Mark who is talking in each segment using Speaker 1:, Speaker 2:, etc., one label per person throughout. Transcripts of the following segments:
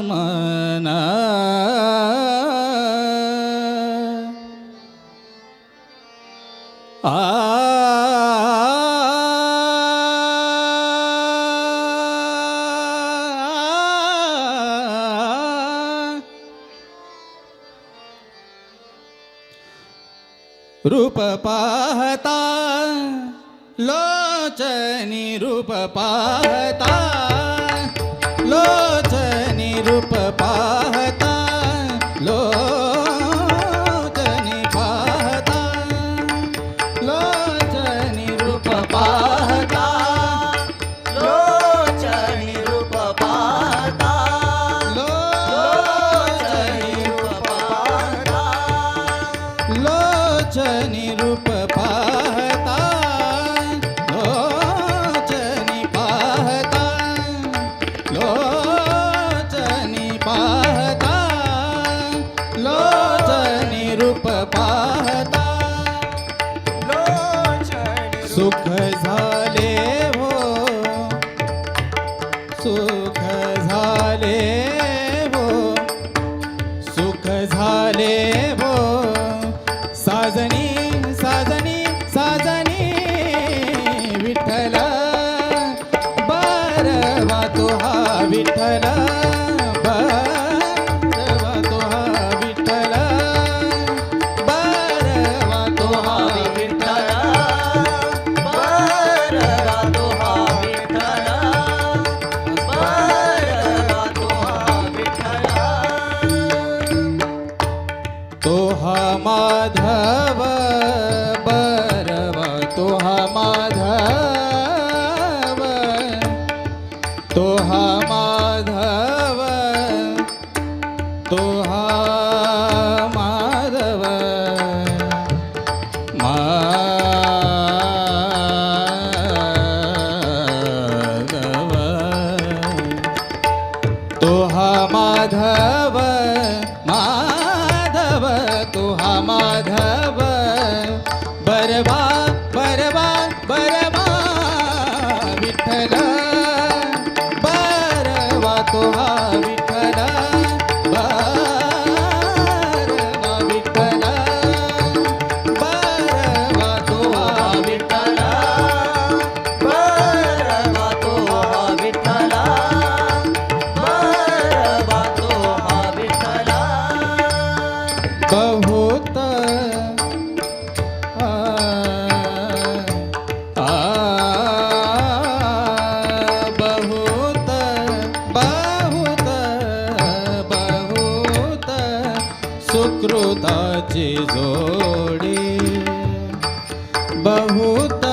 Speaker 1: मना रूप पाहता लोचनी रूप पाहता लोचनी रूप पाहता लोचनी पाहता लोचनी रूप पाहता
Speaker 2: लोचनी रूप पाहता
Speaker 1: लोचनी
Speaker 2: रूप पाहता
Speaker 1: लोचनी रूप पाहता लोचनी पाहता लोचनी पाहता लोचनी रूप पाहता
Speaker 2: लोचनी
Speaker 1: सुख झाले हो सुख झाले हो सुख झाले हो साजनी साजनी साजनी विठ्ठल बरवा तो हा विठ्ठल बरवा तो हा विठ्ठल बरवा तो हा
Speaker 2: विठ्ठल बरवा तो हा विठ्ठल बरवा तो हा विठ्ठल
Speaker 1: तो हा माधव बरवा तो हा माधव तो हा माधव तो हा माधव माधव तो हा माधव माधव तो हा माधव बरवा बरवा बरवा विठ्ठल बरवा तो हा विठ्ठल बरवा विठ्ठल बरवा तो हा
Speaker 2: विठ्ठल बरवा तो हा विठ्ठल बरवा तो हा विठ्ठल
Speaker 1: बहुत बहुत बहुत बहुत सुकृताची जोडी बहुत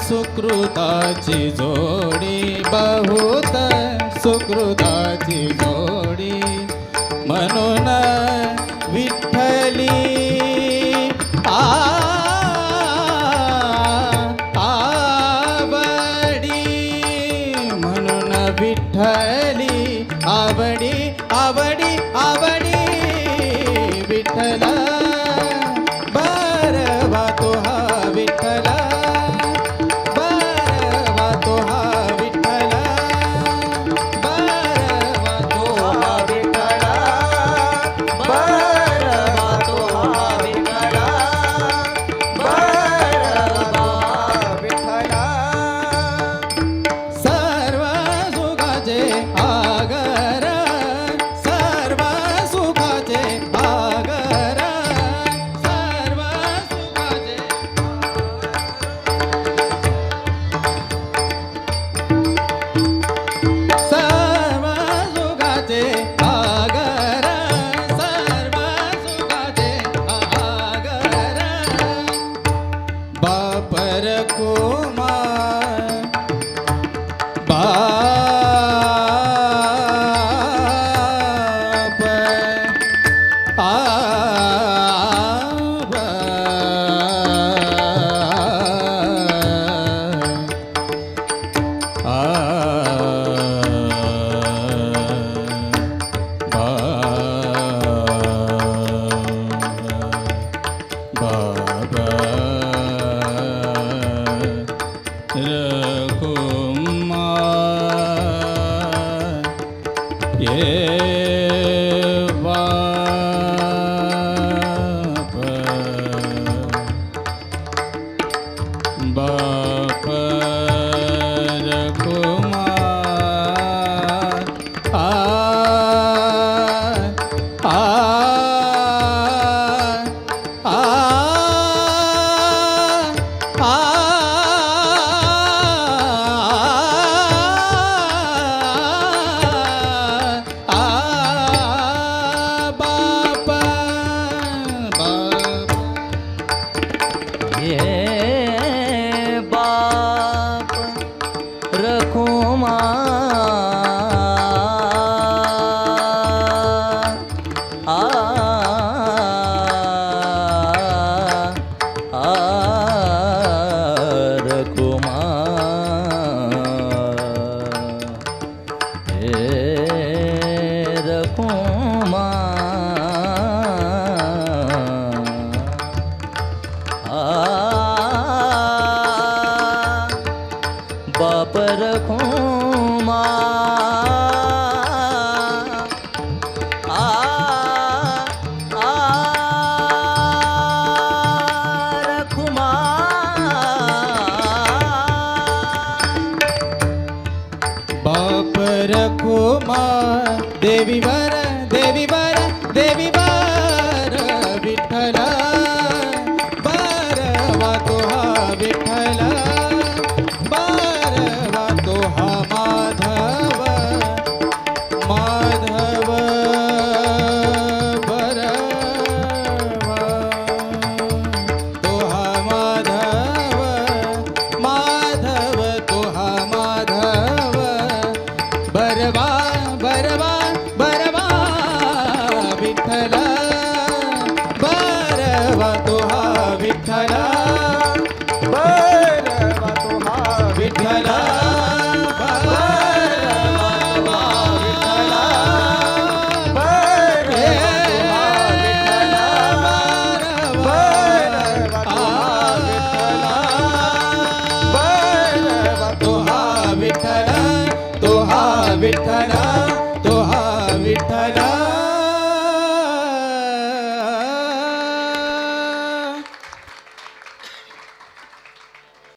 Speaker 1: सुकृताची जोडी बहुत सुकृताची जोडी म्हणून विठ्ठली आवडी म्हणून विठ्ठली आवडी आवडी आवडी विठ्ठल बरवा तो हा विठ्ठल बरवा तो हा विठ्ठल बरवा तो हा
Speaker 2: विठ्ठल बरवा तो हा विठ्ठल बरवा विठ्ठल
Speaker 1: सर्व सुखाचे आगर सर्व सुखाचे आगर सर्व सुखाचे सर्व सुखाचे आगर सर्व सुखाचे आगर बापर कुमार बाप रघुमा ये बाप बाप रघुमार आ आ आ
Speaker 2: ये बाप रघुमार आ रघुमार हे रघुमार बाप रघुमार रघुमार
Speaker 1: बाप रघुमार देवी वर देवी वर देवी वर विठ्ठला बारवा तो हा विठ्ठला बारवा तो हा माधव माधव बरवा तो हा माधव माधव तो हा माधव बरवा बरवा बरवा विठ्ठला बरवा तो हा विठ्ठला
Speaker 2: बरवा तो हा
Speaker 1: विठ्ठला बरवा विठ्ठला
Speaker 2: बरवा तो हा
Speaker 1: विठ्ठला तो हा विठ्ठला